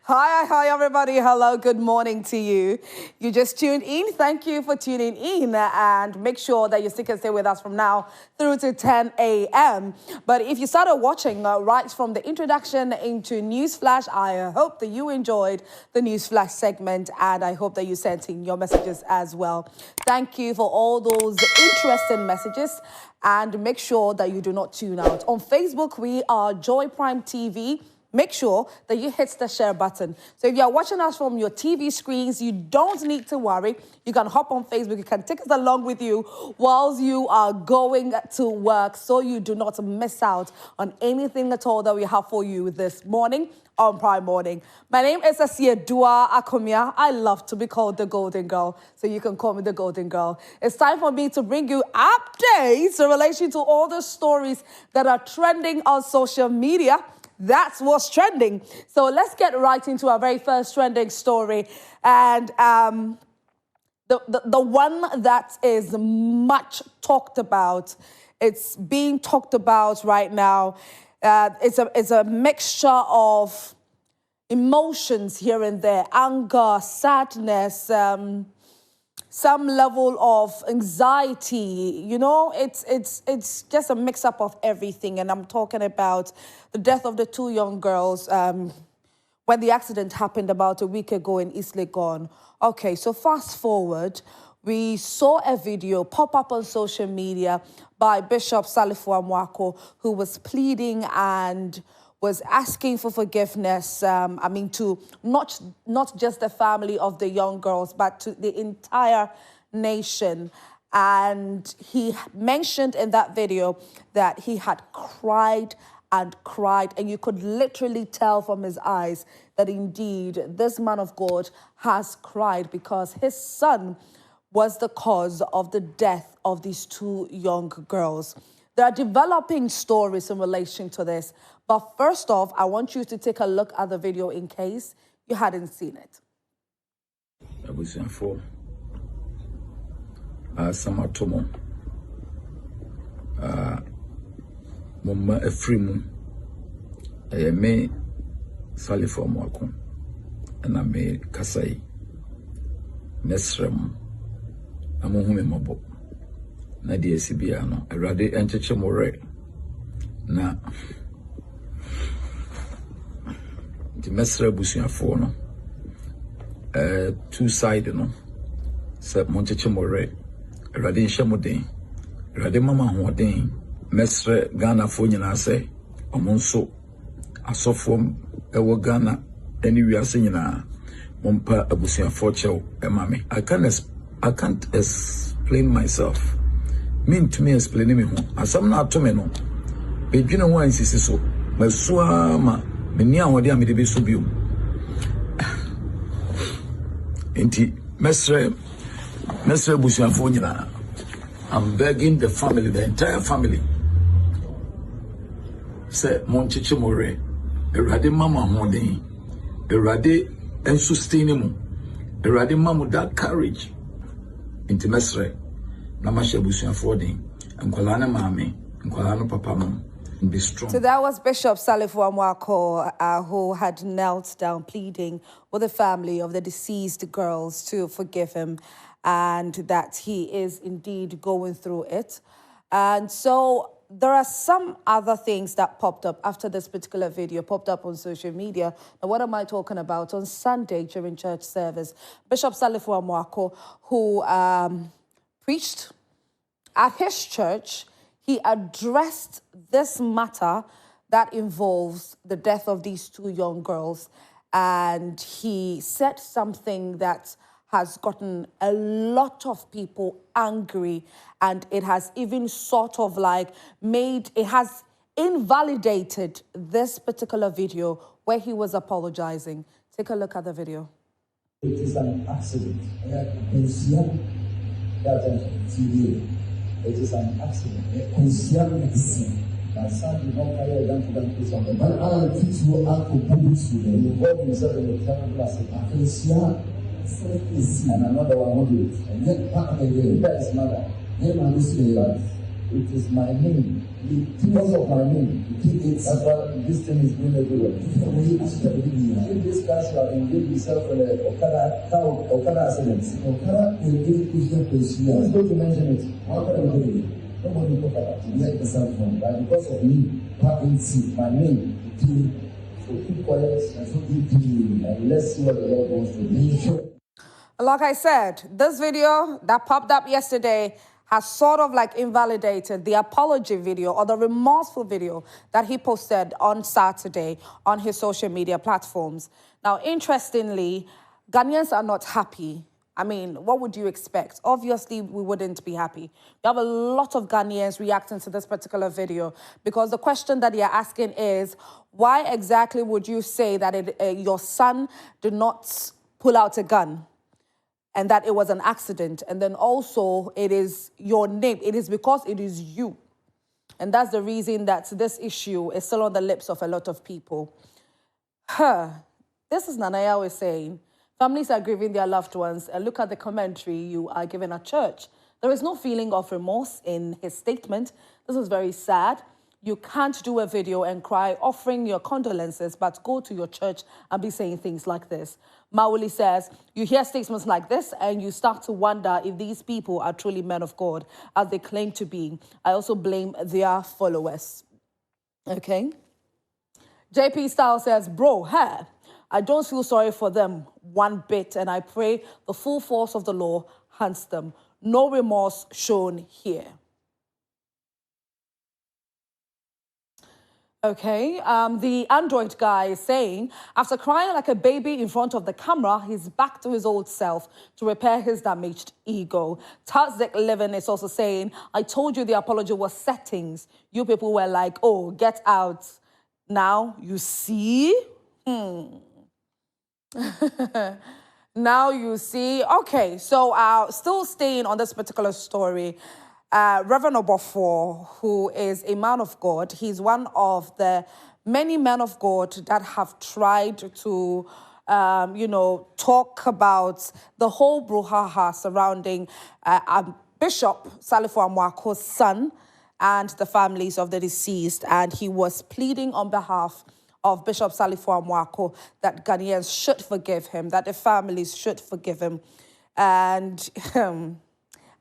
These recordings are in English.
Hi, everybody. Hello, good morning to you. You just tuned in. Thank you for tuning in. And make sure that you stick and stay with us from now through to 10 a.m. But if you started watching right from the introduction into Newsflash, I hope that you enjoyed the Newsflash segment, and I hope that you sent in your messages as well. Thank you for all those interesting messages. And make sure that you do not tune out. On Facebook, we are Joy Prime TV. Make sure that you hit the share button. So if you're watching us from your TV screens, you don't need to worry. You can hop on Facebook. You can take us along with you whilst you are going to work, so you do not miss out on anything at all that we have for you this morning on Prime Morning. My name is Salifu Amoako. I love to be called the Golden Girl, so you can call me the Golden Girl. It's time for me to bring you updates in relation to all the stories that are trending on social media. That's what's trending. So let's get right into our very first trending story. And the one that is much talked about, it's being talked about right now. It's a mixture of emotions here and there, anger, sadness, some level of anxiety. You know, it's just a mix-up of everything. And I'm talking about the death of the two young girls when the accident happened about a week ago in East Legon. Okay, so fast forward, we saw a video pop up on social media by Bishop Salifu Amoako, who was pleading and was asking for forgiveness, to not just the family of the young girls, but to the entire nation. And he mentioned in that video that he had cried and cried, and you could literally tell from his eyes that indeed this man of God has cried because his son was the cause of the death of these two young girls. There are developing stories in relation to this. But first off, I want you to take a look at the video in case you hadn't seen it. Samatomo Mama Efrimu me Salifu Amoako and I me Kasai Nesrem Amohume Mabo Nadia Sibiano Erade Encheche More na the mesra busuafo no two side no se moncheche more erade nhyemoden erade mama hoden mesra Ghana fo nyina se omonso asofo ewo Ghana any wiase nyina mompa abusuafo chew emame I can't explain myself mean to me explain me ho asam na atome no bedwina ho ansisi so masua ma meni ahode amede be so biom enti mesre busuafo nyina I'm begging the family, the entire family, say moncheche more erade mama hoden erade ensustain mu erade mamu that courage enti mesre na mahye busuafo den enkwala na maame enkwala no papa mo. Be strong. So that was Bishop Salifu Amoako, who had knelt down pleading with the family of the deceased girls to forgive him, and that he is indeed going through it. And so there are some other things that popped up after this particular video popped up on social media. Now, what am I talking about? On Sunday during church service, Bishop Salifu Amoako, who preached at his church, he addressed this matter that involves the death of these two young girls. And he said something that has gotten a lot of people angry. And it has even sort of like it has invalidated this particular video where he was apologizing. Take a look at the video. It is an accident. It is an accident. My son did not carry a gun to that place on the back. I teach you how to put it to them. Involve himself in a terrible accident. And another one will do it. And then back again. That is mother. Then I will say that it is my name Because of my name, that's why this thing is going everywhere. If this class you have engaged yourself in a Okada accident, let's go to mention it. How can I do it? Nobody talk about it. Let yourself from. But because of me, my name, so keep quiet and so keep doing, and let's see what the Lord wants to do. Like I said, this video that popped up yesterday has sort of like invalidated the apology video or the remorseful video that he posted on Saturday on his social media platforms. Now, interestingly, Ghanaians are not happy. I mean, what would you expect? Obviously, we wouldn't be happy. We have a lot of Ghanaians reacting to this particular video because the question that you're asking is, why exactly would you say that your son did not pull out a gun? And that it was an accident. And then also, it is your name. It is because it is you. And that's the reason that this issue is still on the lips of a lot of people. This is Nanaya was saying, families are grieving their loved ones. And look at the commentary you are giving at church. There is no feeling of remorse in his statement. This is very sad. You can't do a video and cry offering your condolences, but go to your church and be saying things like this. Mauli says, you hear statements like this and you start to wonder if these people are truly men of God, as they claim to be. I also blame their followers. Okay. JP Style says, bro, I don't feel sorry for them one bit, and I pray the full force of the law hunts them. No remorse shown here. Okay, the Android guy is saying, after crying like a baby in front of the camera, he's back to his old self to repair his damaged ego. Tarzik Living is also saying, I told you the apology was settings. You people were like, oh, get out. Now you see? Now you see? Okay, so still staying on this particular story, Reverend Obofor, who is a man of God, he's one of the many men of God that have tried to, talk about the whole brouhaha surrounding Bishop Salifu Amoako's son and the families of the deceased. And he was pleading on behalf of Bishop Salifu Amoako that Ghanaians should forgive him, that the families should forgive him. And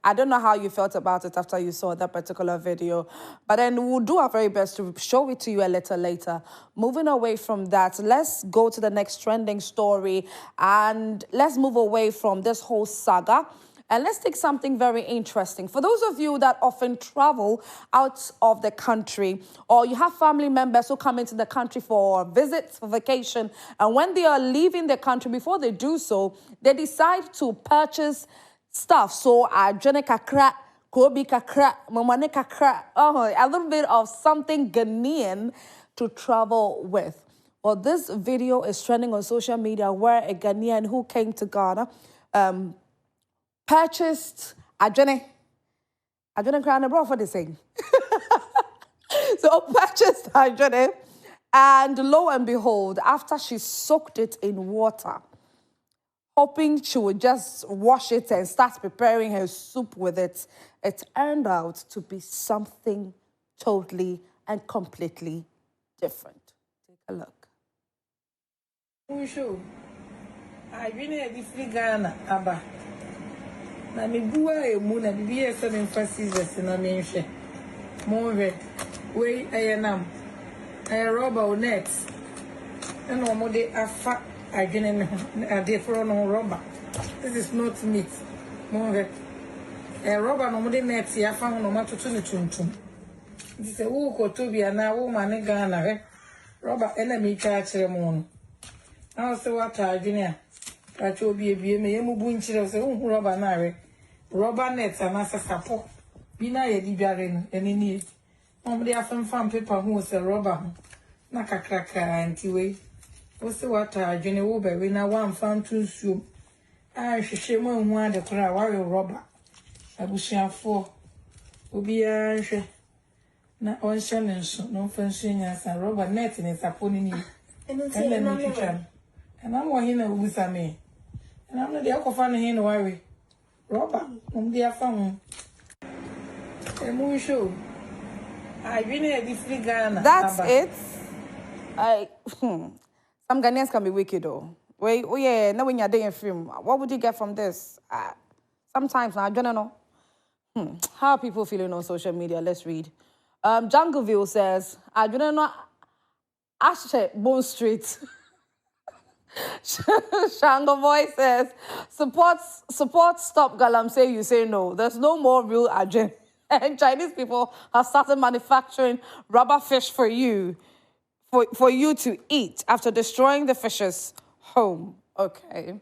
I don't know how you felt about it after you saw that particular video, but then we'll do our very best to show it to you a little later. Moving away from that, let's go to the next trending story, and let's move away from this whole saga. And let's take something very interesting. For those of you that often travel out of the country, or you have family members who come into the country for visits, for vacation, and when they are leaving the country, before they do so, they decide to purchase stuff. So, jene kakra, kobi kakra, mamane kakra, a little bit of something Ghanaian to travel with. Well, this video is trending on social media where a Ghanaian who came to Ghana purchased adjene crown abroad for the same. So purchased adjene, and lo and behold, after she soaked it in water, hoping she would just wash it and start preparing her soup with it, it turned out to be something totally and completely different. Take a look. I really free Ghana, Abba. Na me bua emu na bibi ese me emphasis na me nhwe mo hwe we ayenam rubber net and no mo de afa adwene me ade fro no rubber. This is not meat mo hwe rubber no mo de net ya fa no matoto ne tuntum. This is wo ko to bia na wo ma ne Ghana hwe rubber ena me twa akere mo no na so wata adwene a kacho bi me yemu bu nchire so hu rubber na hwe rubber net and as a support. Bina ye libiare any need. Mom, they have some paper who was a rubber. Naka cracker anti way. What's the water? Jenny Wober, we now one found two soup. I should share one the cry warrior rubber. I wish you have four. Will be a not one challenge, no fancy as a rubber net in its upon you. And then kitchen. And I'm one here with me. And I'm not the alcohol in worry. Robert, they are found. A movie show. That's it. Some Ghanaians can be wicked though. Wait, oh yeah, now when you're doing a film, what would you get from this? Sometimes I don't know. How are people feeling on social media? Let's read. Jungleville says, I don't know. Ashe Bone Street. Shango Boy says, support stop Galamsey, you say no. There's no more real agenda. And Chinese people have started manufacturing rubber fish for you to eat after destroying the fish's home. Okay.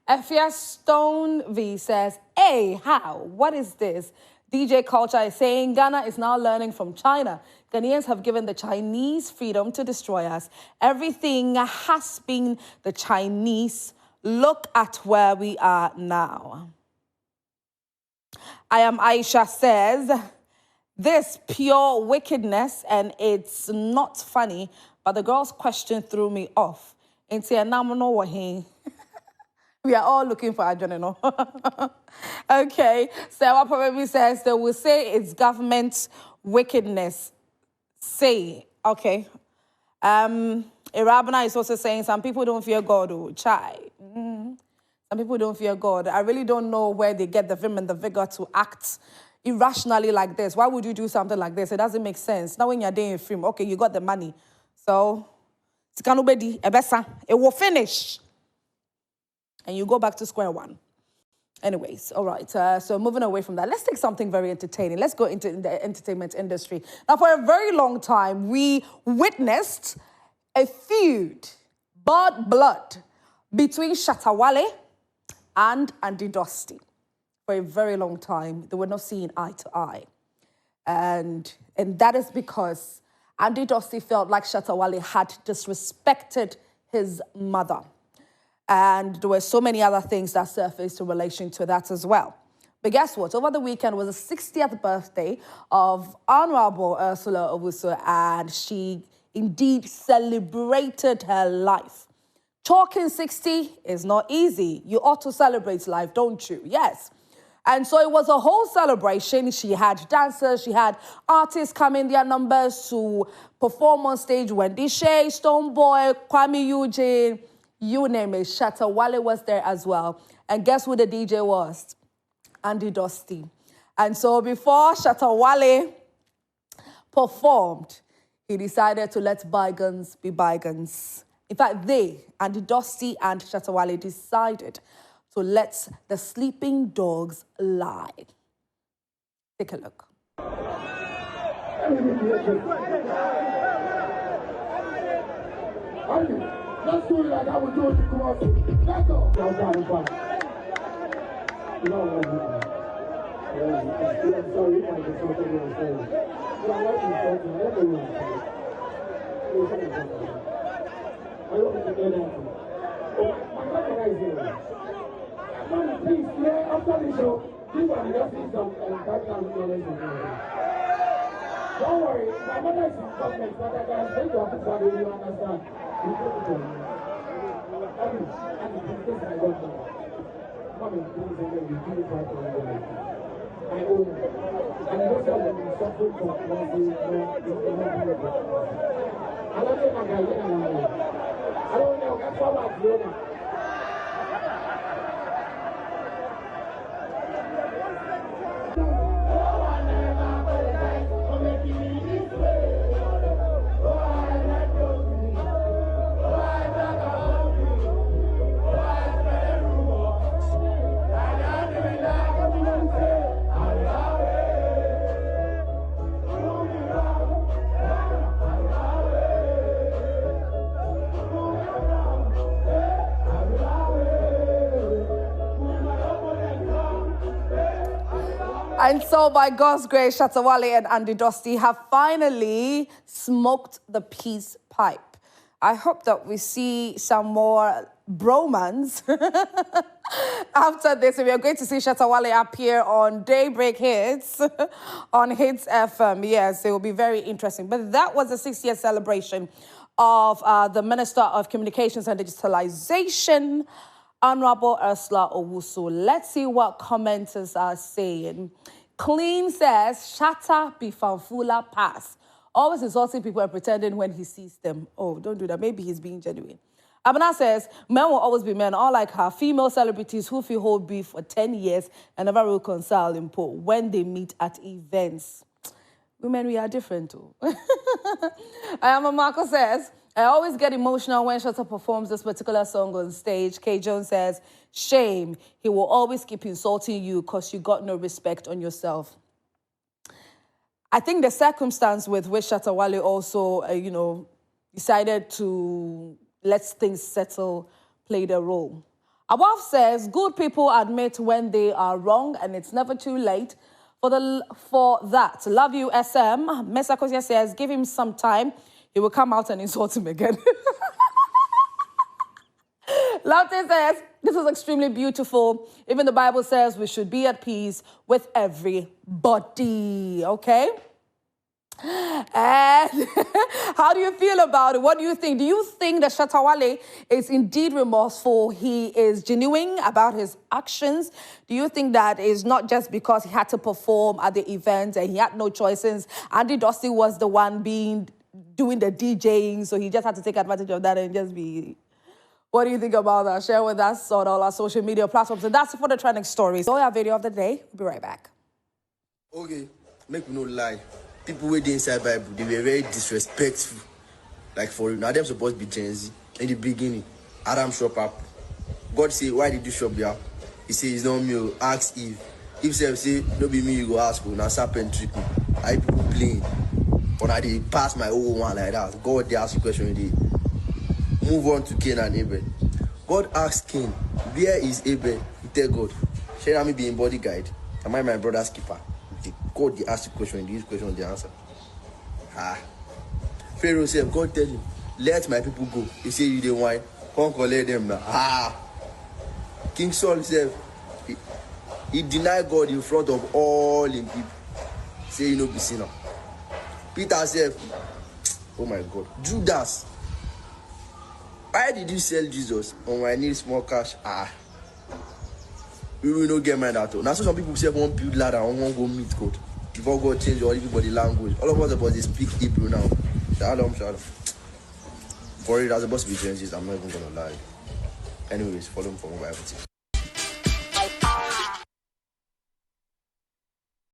Efia Stone V says, hey, how? What is this? DJ Culture is saying Ghana is now learning from China. Ghanaians have given the Chinese freedom to destroy us. Everything has been the Chinese. Look at where we are now. I am Aisha says, this pure wickedness, and it's not funny, but the girl's question threw me off. We are all looking for adrenaline. Okay, Sarah probably says they will say it's government wickedness. Say, okay. Irabana is also saying some people don't fear God. Oh, chai. Some people don't fear God. I really don't know where they get the vim and the vigor to act irrationally like this. Why would you do something like this? It doesn't make sense. Now when you're doing a film, okay, you got the money. So, it will finish. And you go back to square one. Anyways, all right. So moving away from that, let's take something very entertaining. Let's go into the entertainment industry. Now, for a very long time, we witnessed a feud, bad blood, between Shatta Wale and Andy Dusty. For a very long time, they were not seeing eye to eye. And that is because Andy Dusty felt like Shatta Wale had disrespected his mother. And there were so many other things that surfaced in relation to that as well. But guess what? Over the weekend was the 60th birthday of Honorable Ursula Owusu, and she indeed celebrated her life. Talking 60 is not easy. You ought to celebrate life, don't you? Yes. And so it was a whole celebration. She had dancers, she had artists come in their numbers to perform on stage. Wendy Shea, Stonebwoy, Kwame Eugene, you name it. Shatta Wale was there as well. And guess who the DJ was? Andy Dusty. And so before Shatta Wale performed, he decided to let bygones be bygones. In fact, Andy Dusty and Shatta Wale, decided to let the sleeping dogs lie. Take a look. Let's do it like I was doing to come up. Let's go. I'm sorry. You know what I'm sorry, you want to get something on the phone. I like you something. I like you something. I don't want to get that. I'm not going to say that. Mommy, please, after the show, people are just see some background knowledge. Don't worry, my mother is in government, but I can take your officer, you understand. You go to them. Mommy, please, you do it right away. I own it. And those are when you suffer from one thing, I don't know, I don't know, that's all I do. And so, by God's grace, Shatta Wale and Andy Dusty have finally smoked the peace pipe. I hope that we see some more bromance after this. We are going to see Shatta Wale appear on Daybreak Hits on Hits FM. Yes, it will be very interesting. But that was the 60th celebration of the Minister of Communications and Digitalization, Honorable Ursula Owusu. Let's see what commenters are saying. Clean says, Shatta Bifanfula pass. Always insulting people and pretending when he sees them. Oh, don't do that. Maybe he's being genuine. Abana says, men will always be men, all like her. Female celebrities who feel hold beef for 10 years and never reconcile in Poe when they meet at events. Women, we are different too. Amoako says, I always get emotional when Shatta performs this particular song on stage. K. Jones says, shame. He will always keep insulting you because you got no respect on yourself. I think the circumstance with which Shatta Wale also, decided to let things settle played a role. Awaf says, good people admit when they are wrong and it's never too late for that. Love you, SM. Mesa Kosia says, give him some time. He will come out and insult him again. Laute says, this is extremely beautiful. Even the Bible says we should be at peace with everybody, okay? And how do you feel about it? What do you think? Do you think that Shatta Wale is indeed remorseful? He is genuine about his actions? Do you think that it's not just because he had to perform at the event and he had no choices? Andy Dusty was the one doing the DJing, so he just had to take advantage of that and just be... What do you think about that? Share with us on all our social media platforms. And that's for the trending stories. So our video of the day. We'll be right back. Okay, make me no lie. People who dey inside Bible, they were very disrespectful. Like for you, now them supposed to be Gen Z. In the beginning, Adam shop up. God say, why did you shop there? He say, it's not me. Ask Eve. Eve say, no be me, you go ask. Now serpent trick me. I people playing. When I dey pass my old one like that, God they ask you question. They move on to Cain and Abel. God asked Cain, where is Abel? He tell God, shall I be in bodyguard? Am I my brother's keeper? God they ask the question, this question the answer. Pharaoh said, God tell him, let my people go. He say you the wine, come collect them now. King Saul said, he denied God in front of all him people. Say you know be sinner. Peter said, oh my God, Judas, why did you sell Jesus? Oh, I need small cash. We will not get mad at all. Now so some people say one build ladder and one go meet God. Before God change all everybody language. All of us about they speak Hebrew now. Shalom. For it, that's supposed to be Genesis. I'm not even gonna lie. Anyways, follow me for more Bible tips.